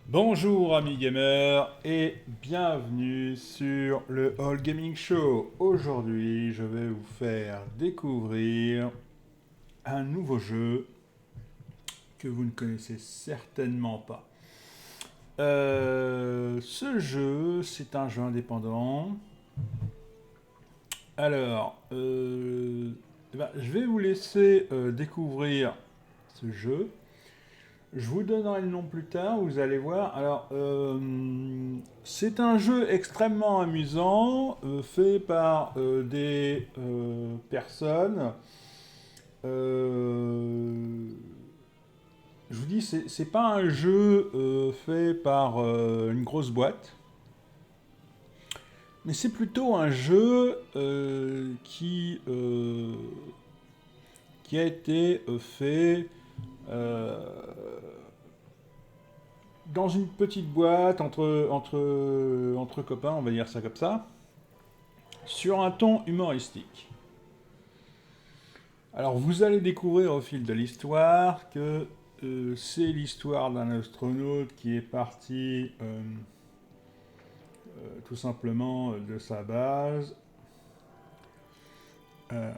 Bonjour amis gamers et bienvenue sur le All Gaming Show. Aujourd'hui, je vais vous faire découvrir un nouveau jeu que vous ne connaissez certainement pas. Ce jeu, c'est un jeu indépendant. Alors, je vais vous laisser découvrir ce jeu. Je vous donnerai le nom plus tard, vous allez voir. Alors, c'est un jeu extrêmement amusant, fait par des personnes. Euh, je vous dis, c'est pas un jeu fait par une grosse boîte, mais c'est plutôt un jeu qui a été fait euh, dans une petite boîte entre copains, on va dire ça comme ça, sur un ton humoristique. Alors vous allez découvrir au fil de l'histoire que c'est l'histoire d'un astronaute qui est parti tout simplement de sa base. Euh,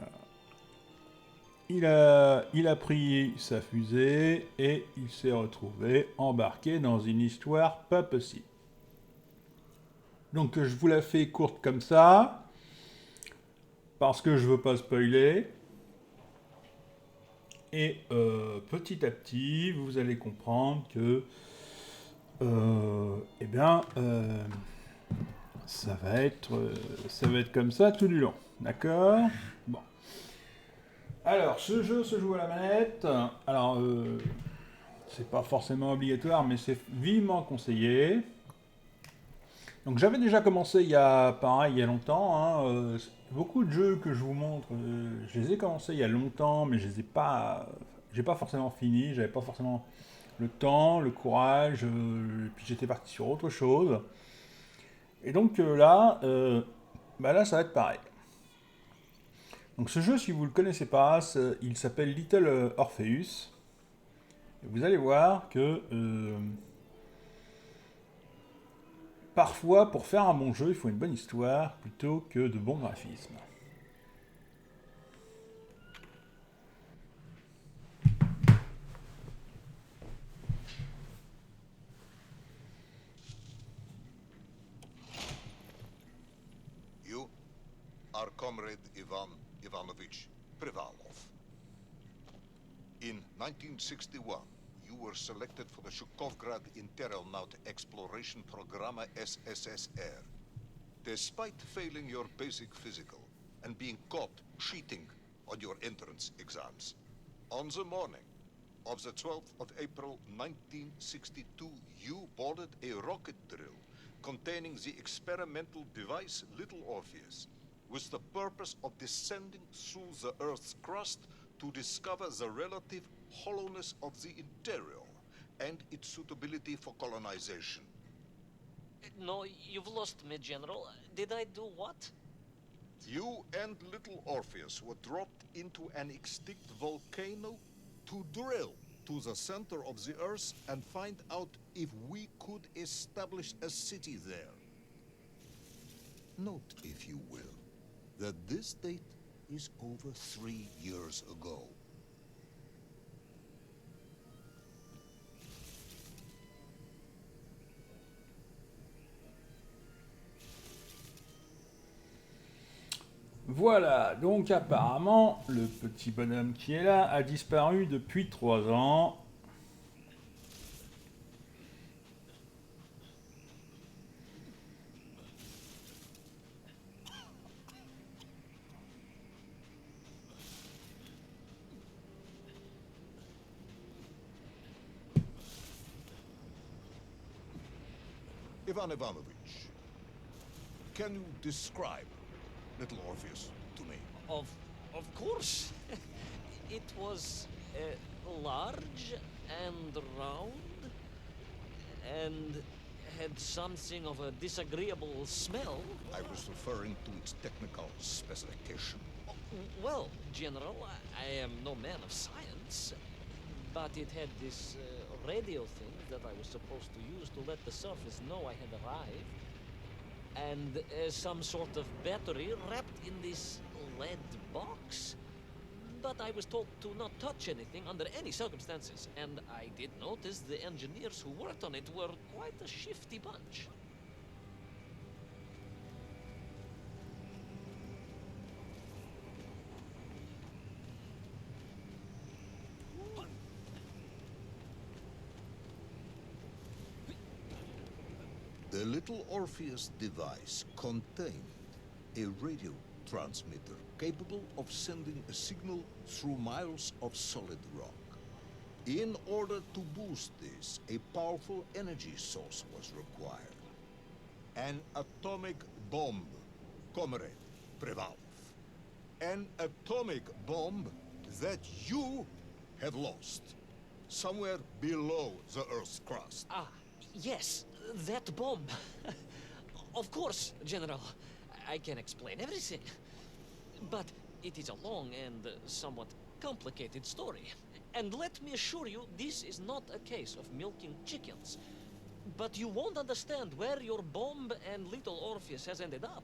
il a pris sa fusée et il s'est retrouvé embarqué dans une histoire pas possible. Donc je vous la fais courte comme ça, parce que je veux pas spoiler. Et petit à petit, vous allez comprendre que, eh bien, ça va être comme ça tout du long. D'accord. Bon. Alors, ce jeu se joue à la manette. Alors, c'est pas forcément obligatoire, mais c'est vivement conseillé. Donc, j'avais déjà commencé pareil, il y a longtemps. Beaucoup de jeux que je vous montre, je les ai commencés il y a longtemps, mais je les ai pas, j'ai pas forcément fini. J'avais pas forcément le temps, le courage, et puis j'étais parti sur autre chose. Et donc là, ça va être pareil. Donc ce jeu, si vous ne le connaissez pas, il s'appelle Little Orpheus. Et vous allez voir que parfois, pour faire un bon jeu, il faut une bonne histoire plutôt que de bons graphismes. You are Comrade Ivan Ivanovich Privalov. In 1961, you were selected for the Shukovgrad Interalnaut Exploration Programma SSSR. Despite failing your basic physical and being caught cheating on your entrance exams, on the morning of the 12th of April 1962, you boarded a rocket drill containing the experimental device Little Orpheus, with the purpose of descending through the Earth's crust to discover the relative hollowness of the interior and its suitability for colonization. No, you've lost me, General. Did I do what? You and Little Orpheus were dropped into an extinct volcano to drill to the center of the Earth and find out if we could establish a city there. Note, if you will, that this date is over 3 years ago. Voilà, donc apparemment, le petit bonhomme qui est là a disparu depuis 3 ans. Ivan Ivanovich, can you describe Little Orpheus to me? Of course. It was large and round and had something of a disagreeable smell. I was referring to its technical specification. Well, General, I am no man of science, but it had this radio thing that I was supposed to use to let the surface know I had arrived. And some sort of battery wrapped in this lead box. But I was told to not touch anything under any circumstances, and I did notice the engineers who worked on it were quite a shifty bunch. The little Orpheus device contained a radio transmitter capable of sending a signal through miles of solid rock. In order to boost this, a powerful energy source was required. An atomic bomb, Comrade Prevalv. An atomic bomb that you have lost. Somewhere below the Earth's crust. Ah, yes, that bomb. Of course, General. I can explain everything. But it is a long and somewhat complicated story. And let me assure you, this is not a case of milking chickens. But you won't understand where your bomb and little Orpheus has ended up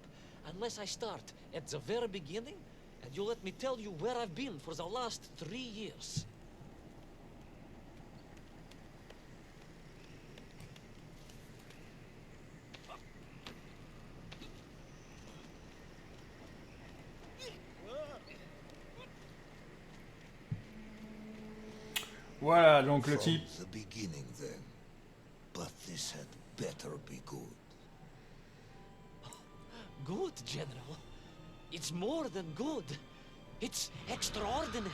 unless I start at the very beginning and you let me tell you where I've been for the last 3 years. Voilà, donc le From type. the beginning, then. But this had better be good. Good, General. It's more than good. It's extraordinary.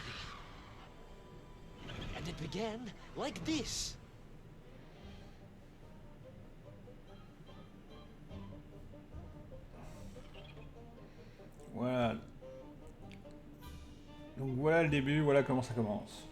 And it began like this. Voilà. Donc voilà le début, voilà comment ça commence.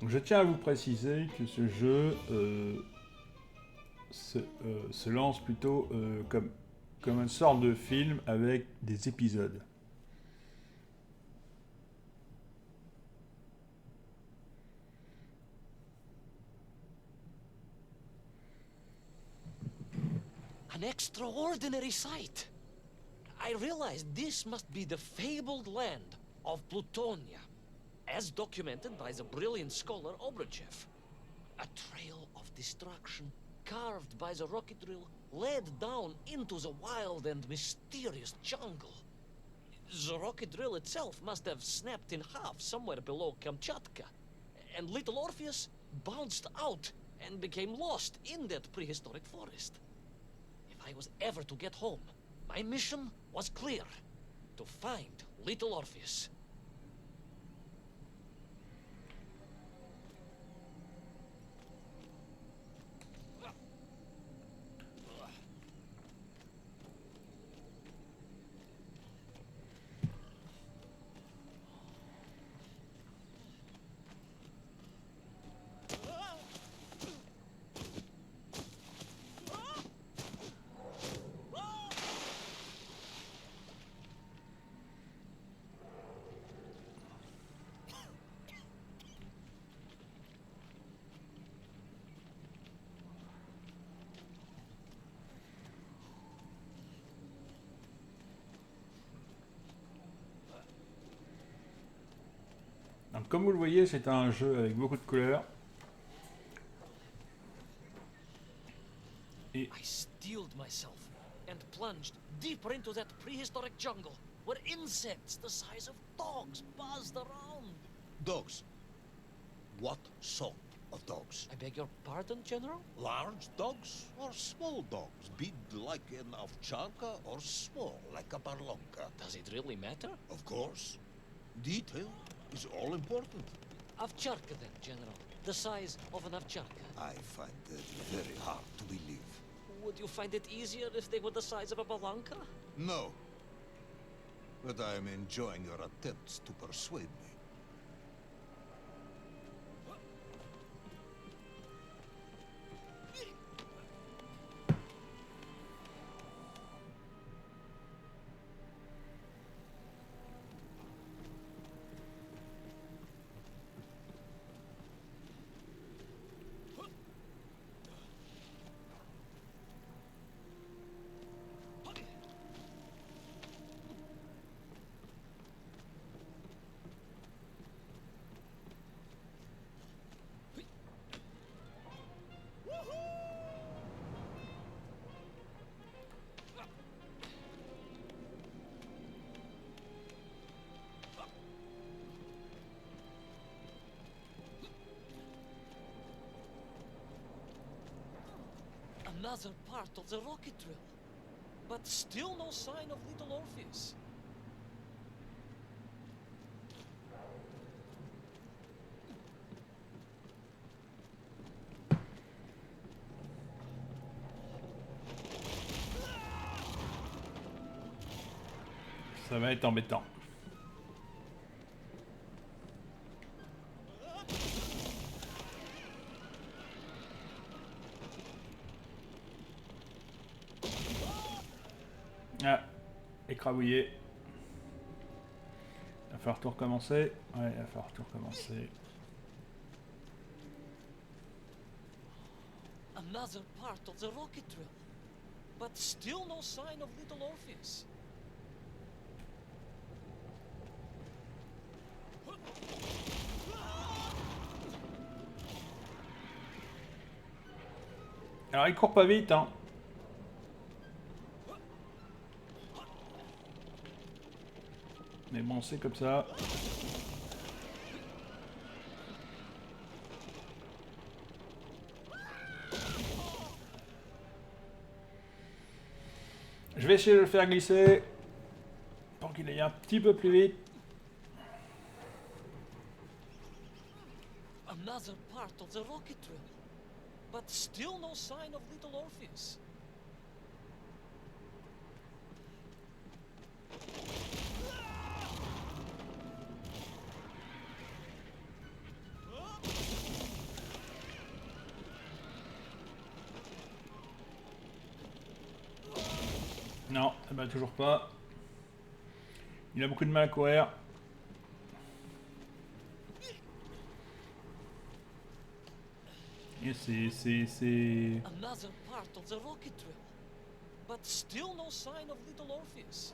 Donc, je tiens à vous préciser que ce jeu se lance plutôt comme une sorte de film avec des épisodes. An extraordinary sight. I realized this must be the fabled land of Plutonia, as documented by the brilliant scholar Obruchev. A trail of destruction carved by the rocket drill led down into the wild and mysterious jungle. The rocket drill itself must have snapped in half somewhere below Kamchatka, and little Orpheus bounced out and became lost in that prehistoric forest. If I was ever to get home, my mission was clear: to find little Orpheus. Donc, comme vous le voyez, c'est un jeu avec beaucoup de couleurs. Et I steeled myself and plunged deeper into that prehistoric jungle where insects the size of dogs buzzed around. Dogs. What sort of dogs? I beg your pardon, General? Large dogs or small dogs? Big like an ovcharka or small like a barlonka? Does it really matter? Of course. Detail is all important. Ovcharka then, General. The size of an ovcharka. I find that very hard to believe. Would you find it easier if they were the size of a balanka? No. But I am enjoying your attempts to persuade me. Another part of the rocket drill. But still no sign of little Orpheus. Ça va être embêtant. Ah, écrabouillé. Il va falloir tout recommencer. Ouais, il va falloir tout recommencer. Another part of the rocket drill. But still no sign of little Orpheus. Alors il court pas vite, hein. Mais bon, c'est comme ça. Je vais essayer de le faire glisser pour qu'il aille un petit peu plus vite. Another part of the rocket drill. But still no sign of little Orpheus. Non, eh ben, toujours pas. Il a beaucoup de mal à courir. Et c'est... Another part of the rocket drill. But still no sign of little Orpheus.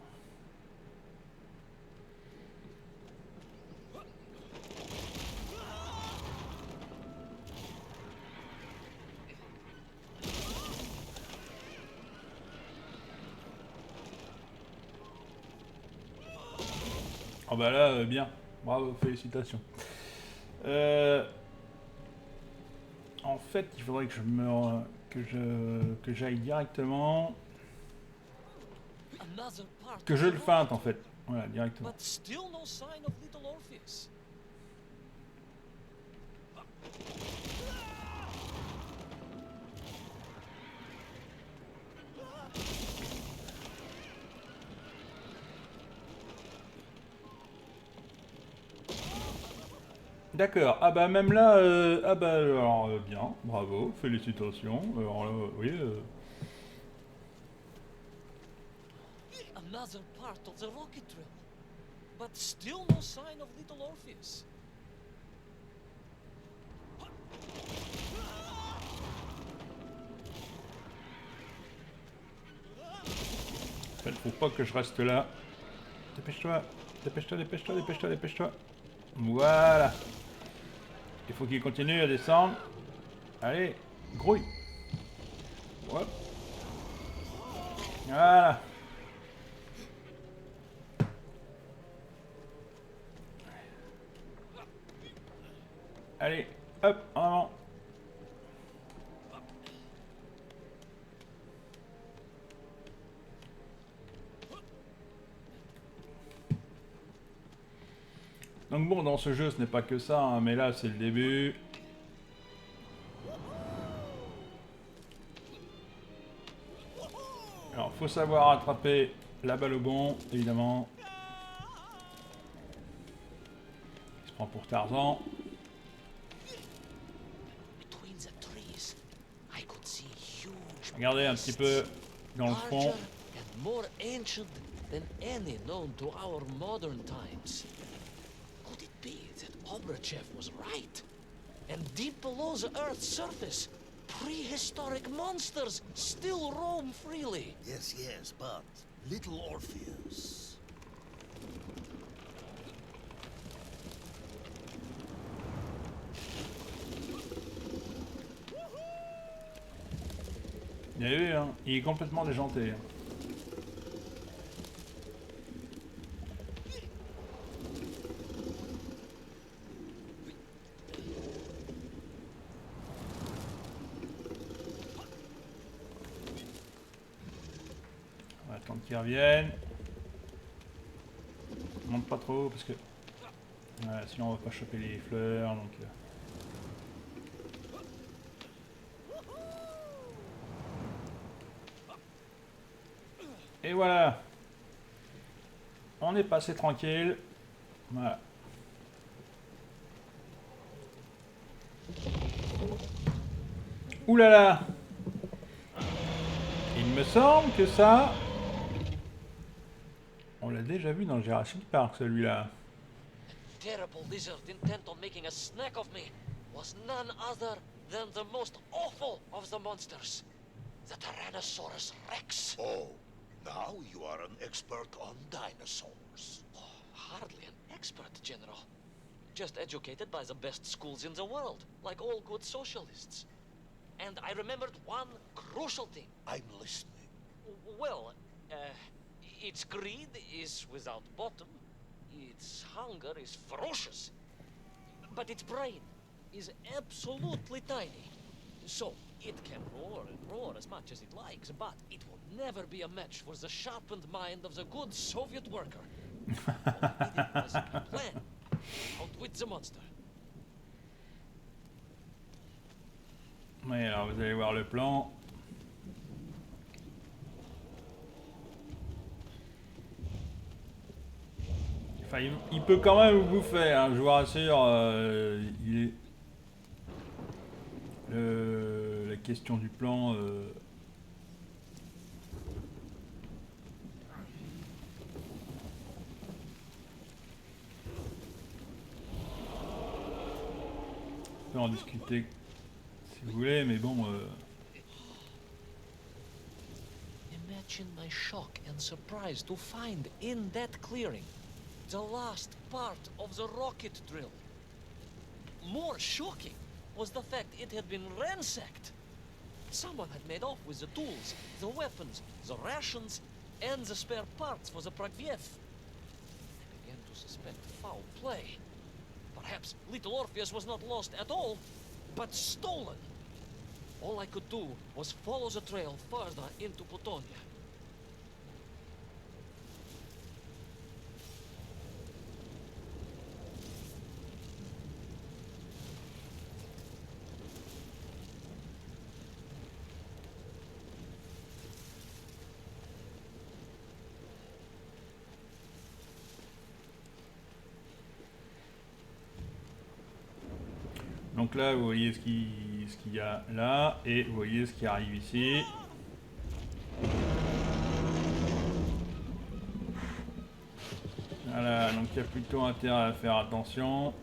Oh bah là, bien. Bravo, félicitations. En fait, il faudrait que que j'aille directement, Another part que of je the le rocket feinte en fait. Voilà, directement. But still no sign of little Orpheus. D'accord. Ah bah même là, ah bah alors bien, bravo, félicitations. Alors là, oui. Another part of the rocket drill. But still no sign of little Orpheus. En fait, faut pas que je reste là. Dépêche-toi, dépêche-toi, dépêche-toi, dépêche-toi, dépêche-toi. Voilà. Il faut qu'il continue à descendre. Allez, grouille. Hop. Voilà. Allez, hop, en avant. Donc bon, dans ce jeu, ce n'est pas que ça, hein, mais là, c'est le début. Alors, faut savoir attraper la balle au bon, évidemment. Il se prend pour Tarzan. Between the trees, I could see huge Regardez un petit peu dans le fond. larger and more ancient than any known to our modern times. Could it be that Obruchev was right? And deep below the Earth's surface, prehistoric monsters still roam freely. Yes, yes, but little Orpheus. Vous avez vu, hein, il est complètement déjanté. Hein. Attendre qu'ils reviennent. Monte pas trop parce que voilà, sinon on va pas choper les fleurs donc. Et voilà. On est passé tranquille. Voilà. Ouh là là. Il me semble que ça... On l'a déjà vu dans le Jurassic Park, celui-là. Terrible lizard intent on making a snack of me was none other than the most awful of the monsters. The Tyrannosaurus Rex. Oh, now you are an expert on dinosaurs. Oh, hardly an expert, General. Just educated by the best schools in the world, like all good socialists. And I remembered one crucial thing. I'm listening. Well, its greed is without bottom, its hunger is ferocious, but its brain is absolutely tiny. So, it can roar and roar as much as it likes, but it will never be a match for the sharpened mind of the good Soviet worker. All it needed was a plan. Outwit the monster. Oui, alors vous allez voir le plan. Enfin, il peut quand même vous bouffer, hein, je vous rassure. Il est... la question du plan... On peut en discuter si vous voulez, mais bon... Imagine my shock and surprise to find in that clearing the last part of the rocket drill. More shocking was the fact it had been ransacked. Someone had made off with the tools, the weapons, the rations, and the spare parts for the Pragviev. I began to suspect foul play. Perhaps little Orpheus was not lost at all, but stolen. All I could do was follow the trail further into Plutonia. Donc là, vous voyez ce qu'il y a là, et vous voyez ce qui arrive ici. Voilà, donc il y a plutôt intérêt à faire attention.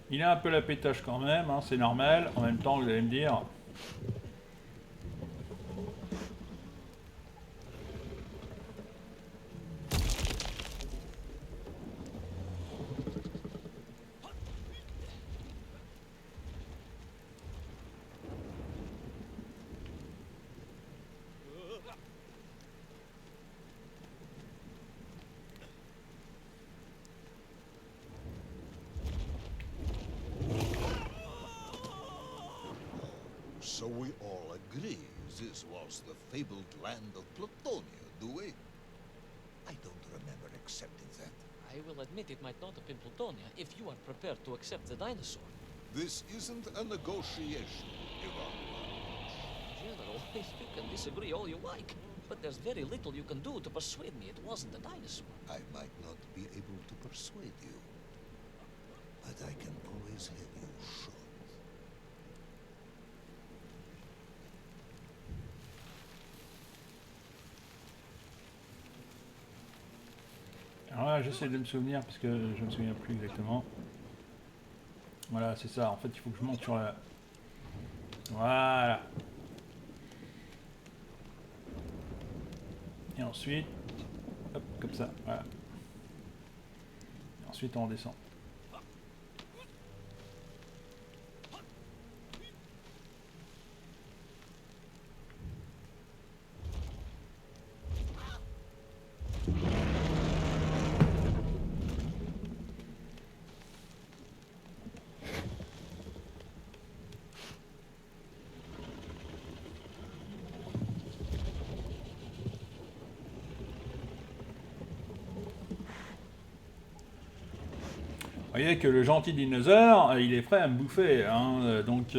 Il a un peu la pétache quand même, hein, c'est normal. En même temps, vous allez me dire... So we all agree this was the fabled land of Plutonia, do we? I don't remember accepting that. I will admit it might not have been Plutonia if you are prepared to accept the dinosaur. This isn't a negotiation, Ivan. General, you can disagree all you like, but there's very little you can do to persuade me it wasn't a dinosaur. I might not be able to persuade you, but I can always have you shot. Alors là, j'essaie de me souvenir parce que je ne me souviens plus exactement. Voilà, c'est ça. En fait, il faut que je monte sur la... Voilà. Et ensuite... Hop, comme ça. Voilà. Et ensuite, on redescend. Vous voyez que le gentil dinosaure, il est prêt à me bouffer, hein, donc...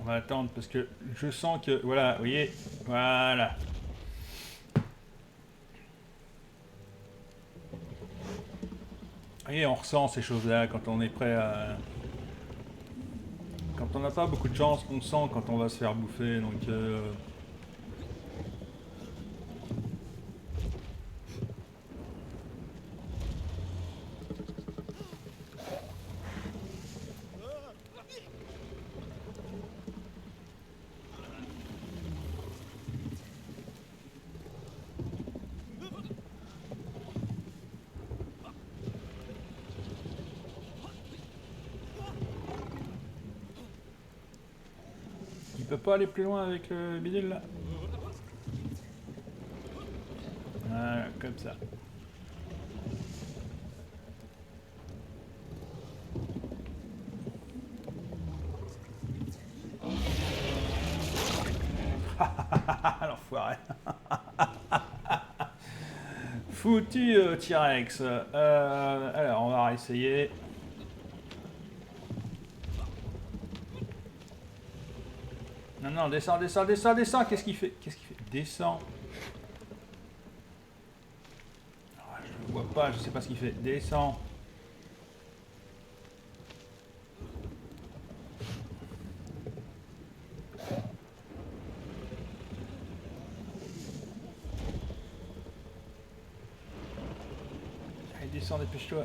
On va attendre parce que je sens que... Voilà, vous voyez. Voilà. Et on ressent ces choses-là quand on est prêt à... Quand on n'a pas beaucoup de chance, on sent quand on va se faire bouffer, donc... Il peut pas aller plus loin avec le bidule là. Voilà, comme ça. L'enfoiré. Foutu T-Rex. Alors, on va réessayer. Non, non, descends, descends, descends, descends. Qu'est-ce qu'il fait? Qu'est-ce qu'il fait? Descends. Oh, je le vois pas, je sais pas ce qu'il fait. Descends. Allez, descends, dépêche-toi.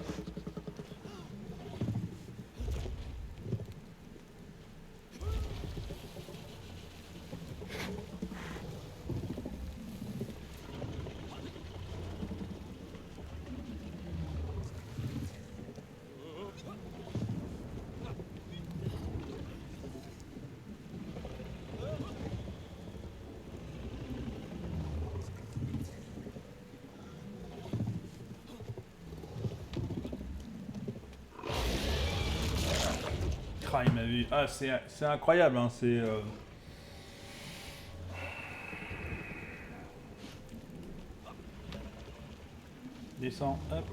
Ah, il m'a vu. Ah, c'est incroyable, hein, c'est... Descends, hop.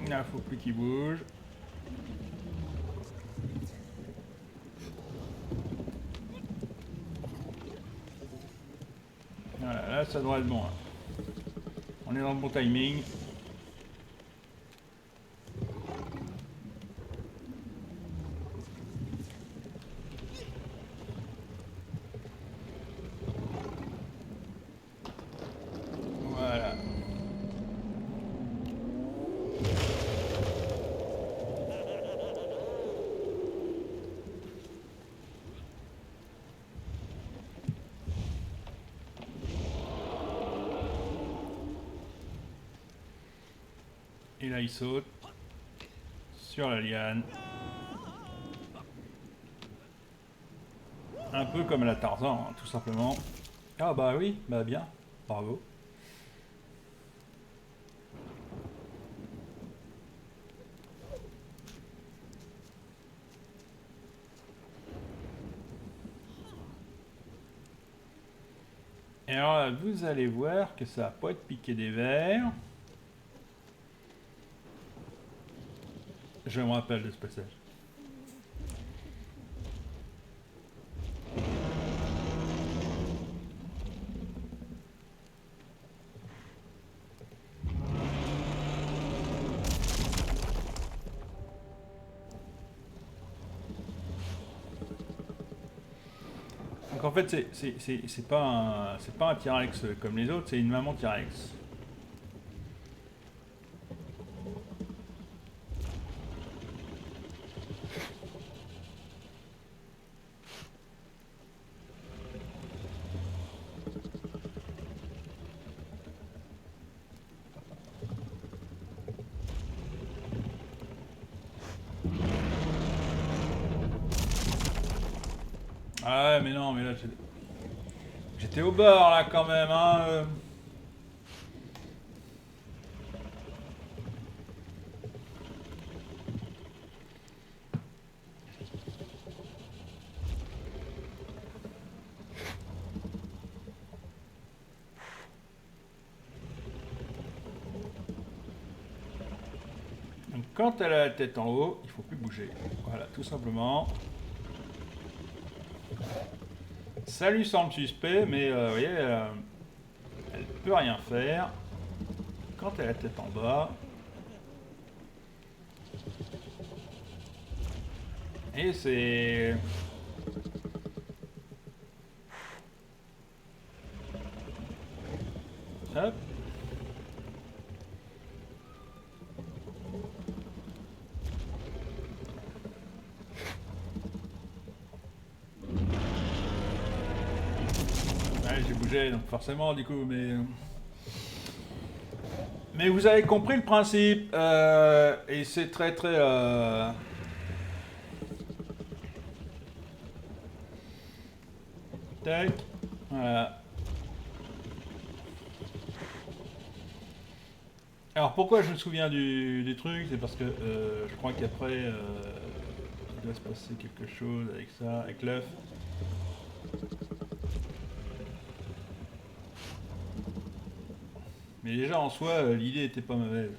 Là, faut plus qu'il bouge. Voilà, là ça devrait être bon. Là. On est dans le bon timing. Et là il saute sur la liane. Un peu comme la Tarzan, hein, tout simplement. Ah bah oui, bah bien, bravo. Et alors là, vous allez voir que ça va pas être piqué des vers. Je me rappelle de ce passage. Donc en fait, c'est pas un T-Rex comme les autres, c'est une maman T-Rex. Ah ouais, mais non, mais là, j'étais au bord là quand même, hein. Donc quand elle a la tête en haut, il faut plus bouger. Voilà, tout simplement. Ça lui semble suspect, mais vous voyez, elle peut rien faire. Quand elle a la tête en bas. Et c'est... Hop. Ouais, j'ai bougé, donc forcément, du coup, mais vous avez compris le principe, et c'est très très... Tac, voilà. Alors pourquoi je me souviens du truc, c'est parce que je crois qu'après, il doit se passer quelque chose avec ça, avec l'œuf. Mais déjà en soi, l'idée était pas mauvaise.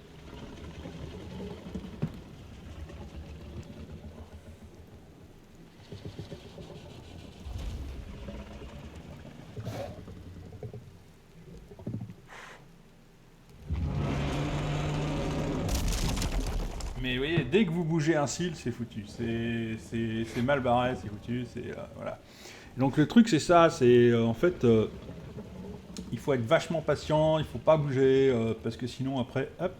Mais vous voyez, dès que vous bougez un cil, c'est foutu. C'est mal barré, c'est foutu, c'est... voilà. Donc le truc c'est ça, c'est en fait... il faut être vachement patient, il faut pas bouger, parce que sinon après, hop.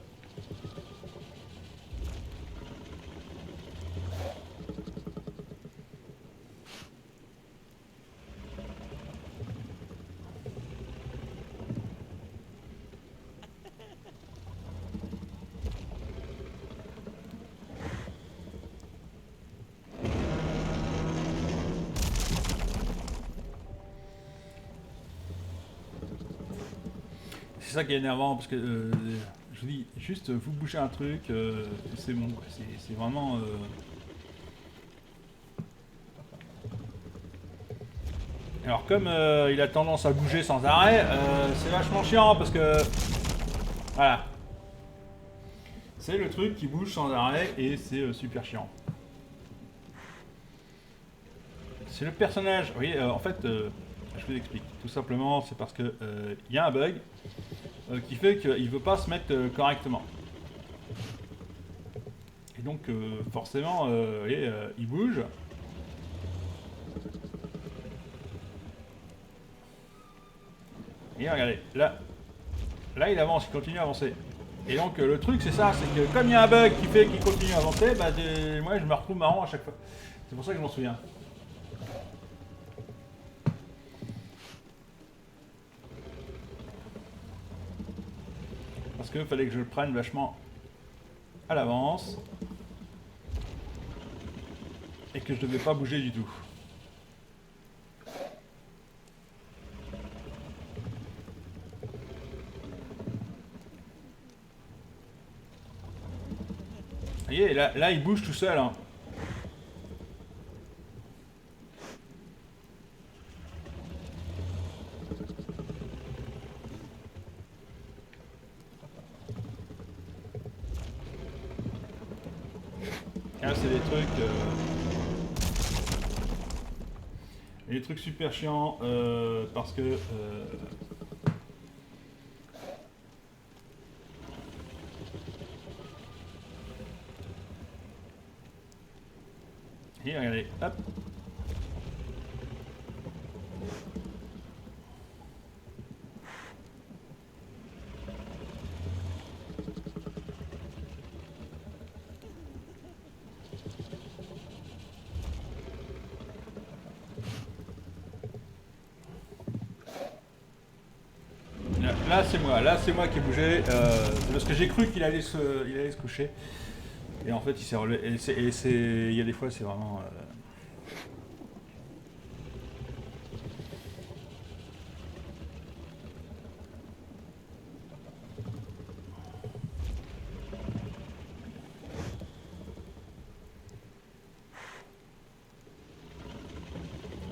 C'est ça qui est énervant, parce que je vous dis, juste vous bougez un truc, c'est bon, c'est vraiment... Alors comme il a tendance à bouger sans arrêt, c'est vachement chiant, parce que... Voilà. C'est le truc qui bouge sans arrêt, et c'est super chiant. C'est le personnage... Oui, en fait, je vous explique. Tout simplement, c'est parce que il y a un bug qui fait qu'il ne veut pas se mettre correctement. Et donc, forcément, vous voyez, il bouge. Et regardez, là, il avance, il continue à avancer. Et donc, le truc, c'est ça, c'est que comme il y a un bug qui fait qu'il continue à avancer, bah, moi, je me retrouve marrant à chaque fois. C'est pour ça que je m'en souviens. Parce qu'il fallait que je le prenne vachement à l'avance. Et que je devais pas bouger du tout. Vous voyez, là il bouge tout seul. Hein. Là, c'est des trucs super chiants parce que et regardez, hop. Là c'est moi qui ai bougé, parce que j'ai cru qu'il allait se coucher. Et en fait il s'est relevé, il y a des fois c'est vraiment...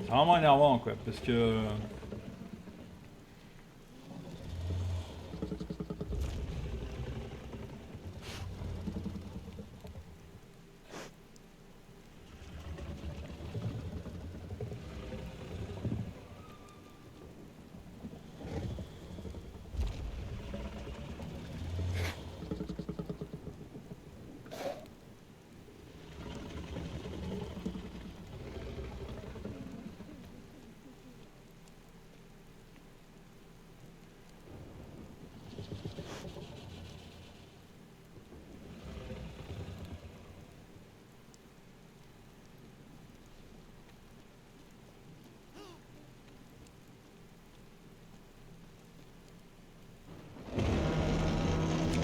C'est vraiment énervant quoi, parce que...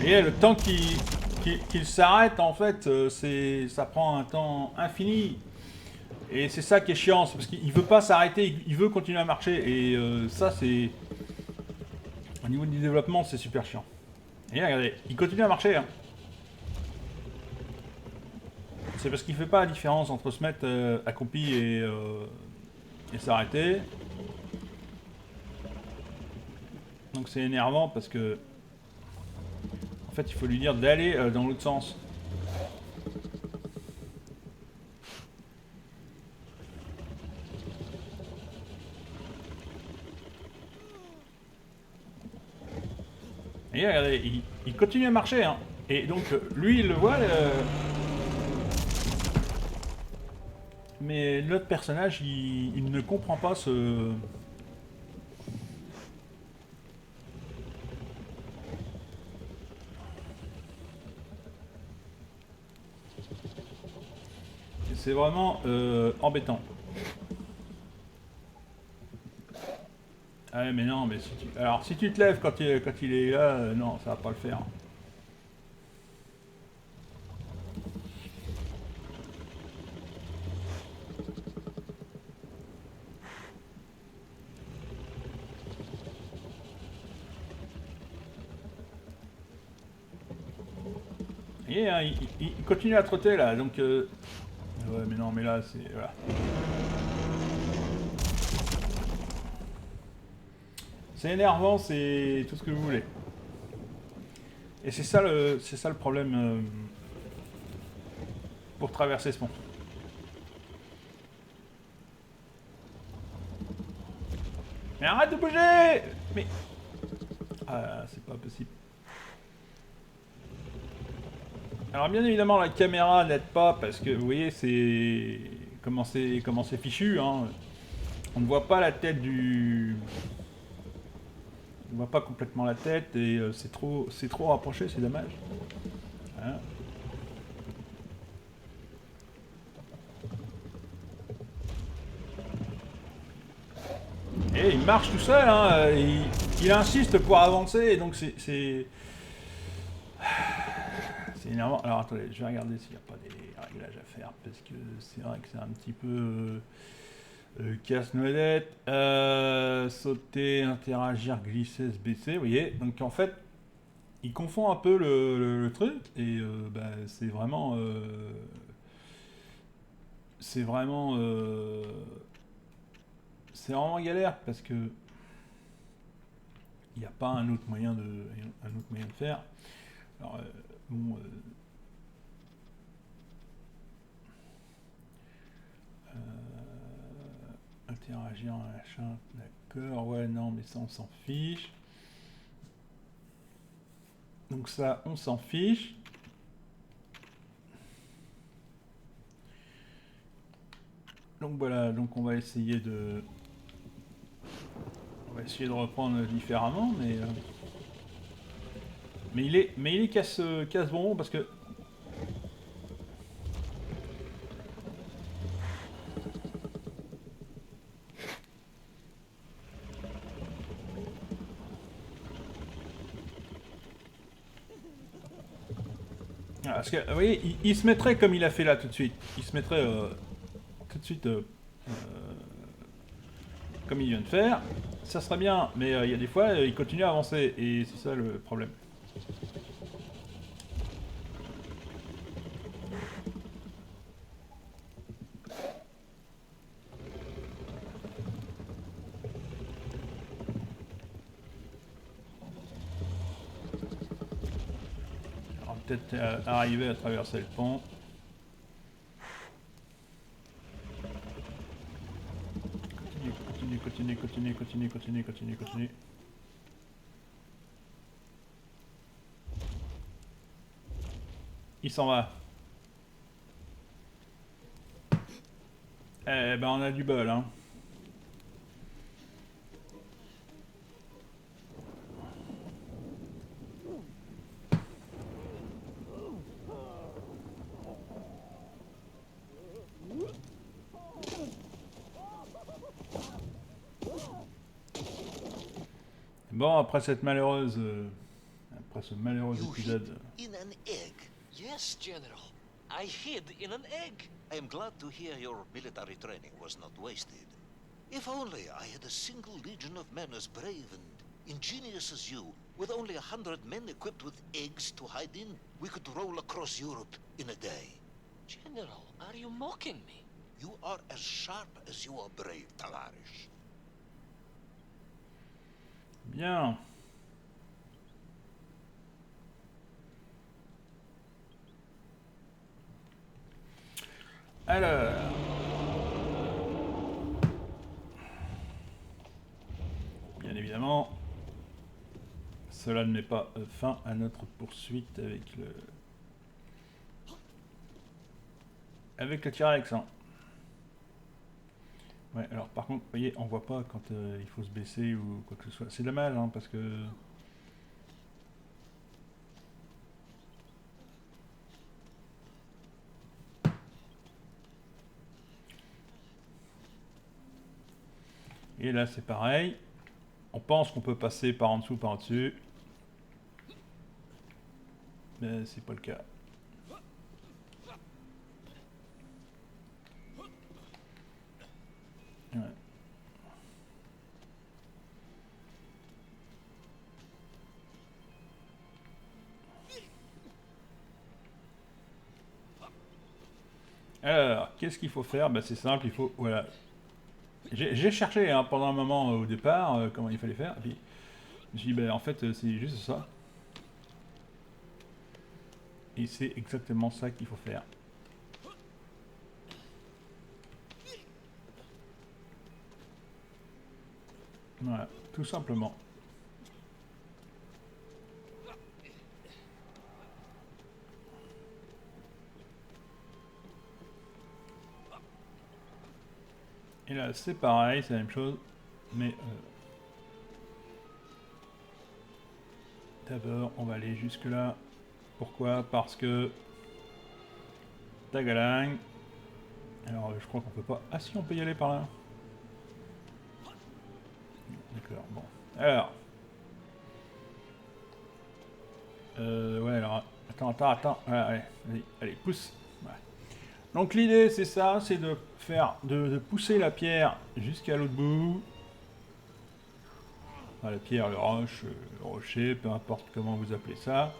Et le temps qu'il s'arrête, en fait, ça prend un temps infini. Et c'est ça qui est chiant, c'est parce qu'il veut pas s'arrêter, il veut continuer à marcher. Et ça, c'est... Au niveau du développement, c'est super chiant. Et regardez, il continue à marcher. Hein. C'est parce qu'il fait pas la différence entre se mettre accroupi et s'arrêter. Donc c'est énervant parce que... En fait, il faut lui dire d'aller dans l'autre sens. Et regardez, il continue à marcher. Hein. Et donc, lui, il le voit. Mais l'autre personnage, il ne comprend pas ce... C'est vraiment embêtant. Ah ouais, mais non, mais si tu... Alors, si tu te lèves quand il est là, non, ça va pas le faire. Et hein, il continue à trotter là, donc... Ouais, mais non, mais là, c'est... Voilà. C'est énervant, c'est tout ce que vous voulez. Et c'est ça le problème pour traverser ce pont. Mais arrête de bouger! Mais... Ah, c'est pas possible. Alors bien évidemment la caméra n'aide pas parce que vous voyez c'est comment c'est fichu hein. On ne voit pas la tête du... On ne voit pas complètement la tête et c'est trop rapproché, c'est dommage. Hein. Et il marche tout seul, hein. Il insiste pour avancer et donc c'est énervant. Alors attendez, je vais regarder s'il n'y a pas des réglages à faire, parce que c'est vrai que c'est un petit peu casse-noisette. Sauter, interagir, glisser, se baisser, vous voyez. Donc en fait, il confond un peu le truc, et bah, c'est vraiment... c'est vraiment... c'est vraiment galère, parce que il n'y a pas un autre moyen de faire. Alors, bon... interagir, machin, d'accord, ouais, non, mais ça, on s'en fiche. Donc ça, on s'en fiche. Donc voilà, donc on va essayer de... On va essayer de reprendre différemment, mais il est casse-bonbon parce que... Ah, parce que, vous voyez, il se mettrait comme il a fait là tout de suite. Il se mettrait tout de suite comme il vient de faire. Ça serait bien, mais il y a des fois, il continue à avancer, et c'est ça le problème. Alors peut-être arriver à traverser le pont. Continue. Il s'en va. Eh ben on a du bol, hein. Bon, après ce malheureux You épisode... hid in an egg. Yes, General. I hid in an egg. I am glad to hear your military training was not wasted. If only I had a single legion of men as brave and ingenious as you, with only 100 men equipped with eggs to hide in, we could roll across Europe in a day. General, are you mocking me? You are as sharp as you are brave, Talarish. Bien. Alors... Bien évidemment, cela ne met pas fin à notre poursuite avec le T-Rex. Hein. Ouais, alors par contre, vous voyez, on voit pas quand il faut se baisser ou quoi que ce soit. C'est dommage, hein, parce que... Et là, c'est pareil. On pense qu'on peut passer par en dessous, par en dessus. Mais c'est pas le cas. Ouais. Alors, qu'est-ce qu'il faut faire? Bah, c'est simple, il faut... Voilà. J'ai cherché hein, pendant un moment au départ comment il fallait faire. Et puis, je me suis dit, bah, en fait, c'est juste ça. Et c'est exactement ça qu'il faut faire. Voilà, tout simplement. Et là, c'est pareil, c'est la même chose. Mais d'abord, on va aller jusque là. Pourquoi? Parce que... Tagalang. Alors, je crois qu'on peut pas... Ah si, on peut y aller par là. D'accord, bon. Alors... ouais, alors... Attends. Allez, allez, pousse. Ouais. Donc l'idée c'est ça, c'est de faire, de pousser la pierre jusqu'à l'autre bout. Enfin, la pierre, le rocher, peu importe comment vous appelez ça.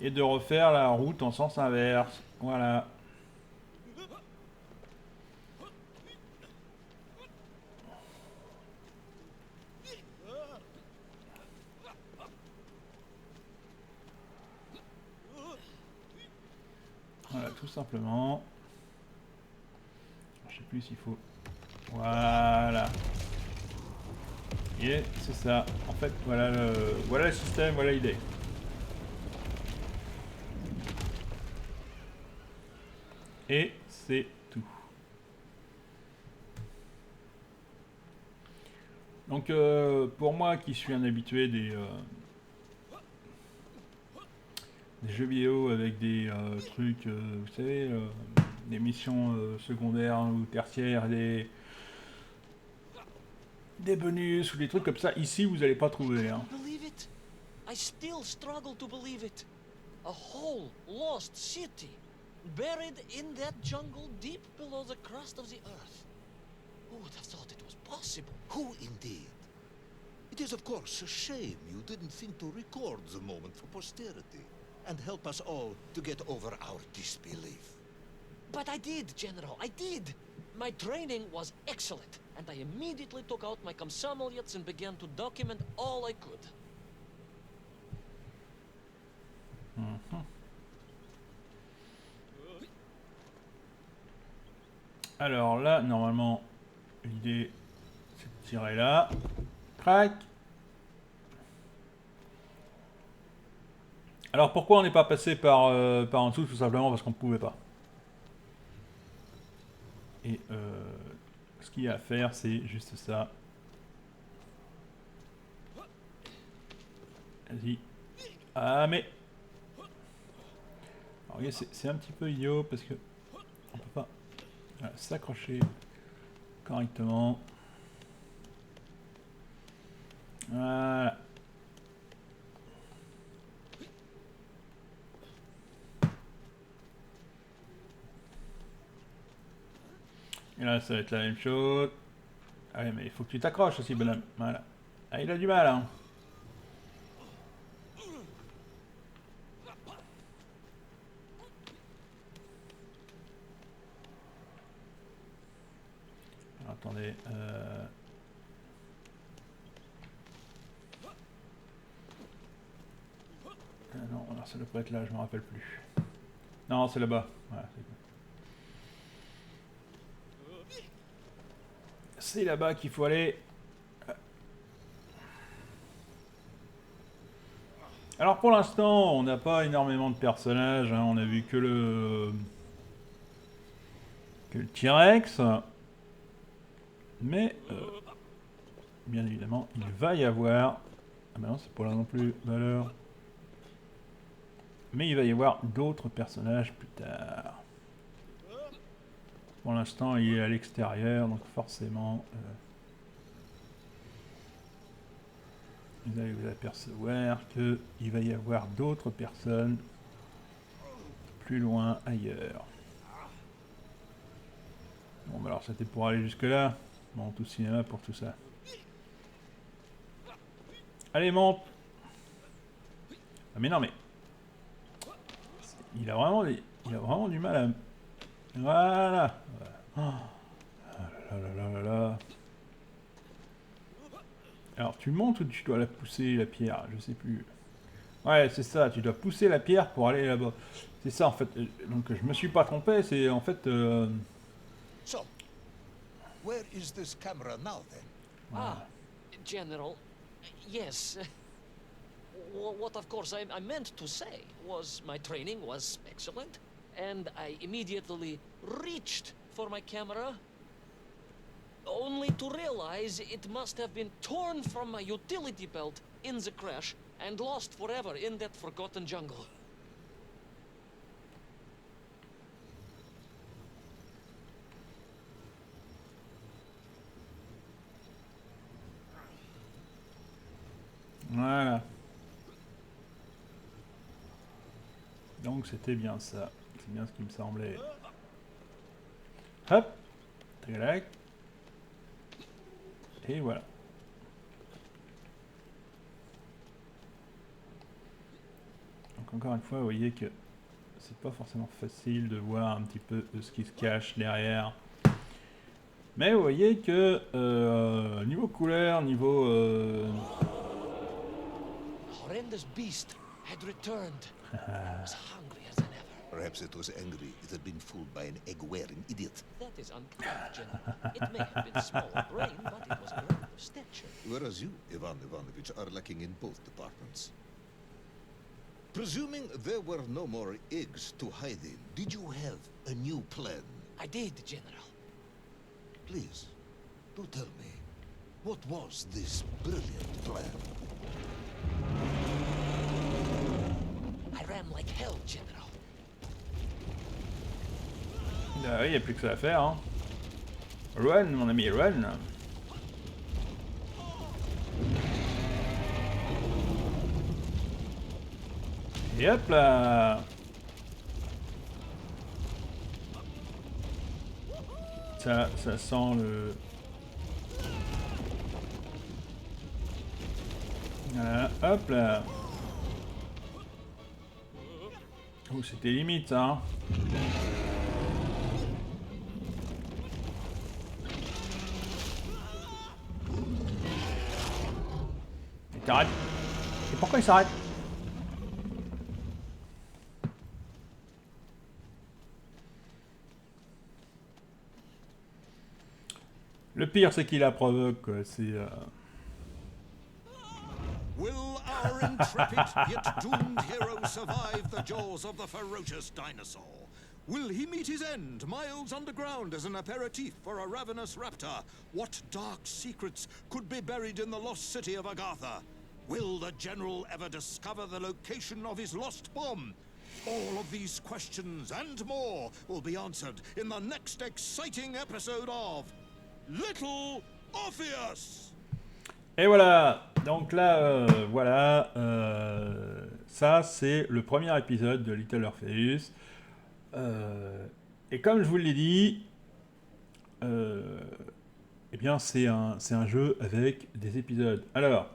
Et de refaire la route en sens inverse. Voilà. Voilà, tout simplement. Je sais plus s'il faut. Voilà. Et c'est ça. En fait, voilà le système, voilà l'idée. Et c'est tout. Donc, pour moi qui suis un habitué des jeux vidéo avec des trucs, vous savez, des missions secondaires ou tertiaires, des bonus ou des trucs comme ça, ici vous n'allez pas trouver. Hein. Believe it? I still struggle to believe it. A whole lost city, buried in that jungle deep below the crust of the earth. Who would have thought it was possible? Who indeed? It is, of course, a shame you didn't think to record the moment for posterity and help us all to get over our disbelief. But I did, General, I did. My training was excellent, and I immediately took out my Komsomolets and began to document all I could. Alors là, normalement, l'idée c'est de tirer là. Crac. Alors pourquoi on n'est pas passé par en dessous? Tout simplement parce qu'on ne pouvait pas. Et ce qu'il y a à faire, c'est juste ça. Vas-y. Ah mais... Alors c'est un petit peu idiot parce que on peut pas s'accrocher correctement. Voilà. Et là, ça va être la même chose. Ah ouais, mais il faut que tu t'accroches aussi, bonhomme. Voilà. Ah, il a du mal, hein. Alors, attendez. Ah non, alors ça doit pas être là, je me rappelle plus. Non, c'est là-bas. Voilà, c'est là-bas qu'il faut aller. Alors pour l'instant, on n'a pas énormément de personnages. Hein. On a vu que le T-Rex. Mais, bien évidemment, il va y avoir... Ah ben non, c'est pas là non plus, valeur. Mais il va y avoir d'autres personnages plus tard. Pour l'instant, il est à l'extérieur, donc forcément... vous allez vous apercevoir qu'il va y avoir d'autres personnes plus loin, ailleurs. Bon, bah alors c'était pour aller jusque là. Bon, tout cinéma pour tout ça. Allez, monte. Ah mais non, mais... Il a vraiment du mal à... Voilà. Oh là. Alors, tu montes ou tu dois la pousser, la pierre? Je sais plus. Ouais, c'est ça, tu dois pousser la pierre pour aller là-bas. C'est ça, en fait. Donc, je me suis pas trompé, c'est en fait... So, where is this camera now then? Ah, General, yes. What of course I meant to say was my training was excellent, and I immediately reached for my camera, only to realize it must have been torn from my utility belt in the crash and lost forever in that forgotten jungle. Voilà. Donc c'était bien ça. C'est bien ce qui me semblait. Hop. Tac. Et voilà. Donc encore une fois, vous voyez que c'est pas forcément facile de voir un petit peu ce qui se cache derrière. Mais vous voyez que niveau couleur, niveau... Horrendous beast had returned. Was hungry as ever. Perhaps it was angry it had been fooled by an egg-wearing idiot. That is unclear, General. It may have been small of brain, but it was grand of stature. Whereas you, Ivan Ivanovich, are lacking in both departments. Presuming there were no more eggs to hide in, did you have a new plan? I did, General. Please, do tell me, what was this brilliant plan? I ran like hell, General. Ah oui, il n'y a plus que ça à faire. Hein. Run, mon ami, run. Et hop là. Ça sent le... Voilà, hop là. Oh, c'était limite, ça. Hein. Il t'arrête. Et pourquoi il s'arrête? Le pire, c'est qu'il la provoque, quoi. C'est... Will our intrepid yet doomed hero survive the jaws of the ferocious dinosaur? Will he meet his end, miles underground as an aperitif for a ravenous raptor? What dark secrets could be buried in the lost city of Agartha? Will the general ever discover the location of his lost bomb? All of these questions and more will be answered in the next exciting episode of Little Orpheus! Et voilà. Donc là, voilà. Ça, c'est le premier épisode de Little Orpheus. Et comme je vous l'ai dit, eh bien, c'est un jeu avec des épisodes. Alors,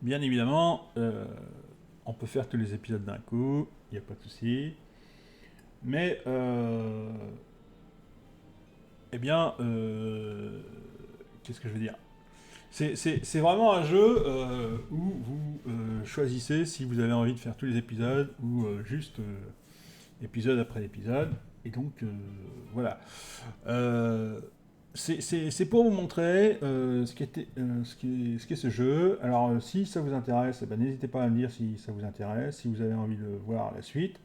bien évidemment, on peut faire tous les épisodes d'un coup, il n'y a pas de souci. Mais, eh bien, qu'est-ce que je veux dire ? C'est vraiment un jeu où vous choisissez si vous avez envie de faire tous les épisodes ou juste épisode après épisode. Et donc, voilà. C'est pour vous montrer ce qu'est ce jeu. Alors, si ça vous intéresse, eh ben, n'hésitez pas à me dire si ça vous intéresse, si vous avez envie de voir la suite.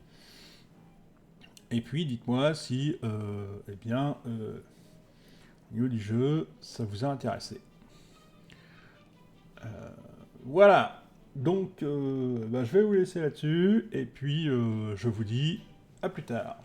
Et puis, dites-moi si, eh bien, au niveau du jeu, ça vous a intéressé. Voilà. Donc, je vais vous laisser là-dessus. Et puis, je vous dis à plus tard.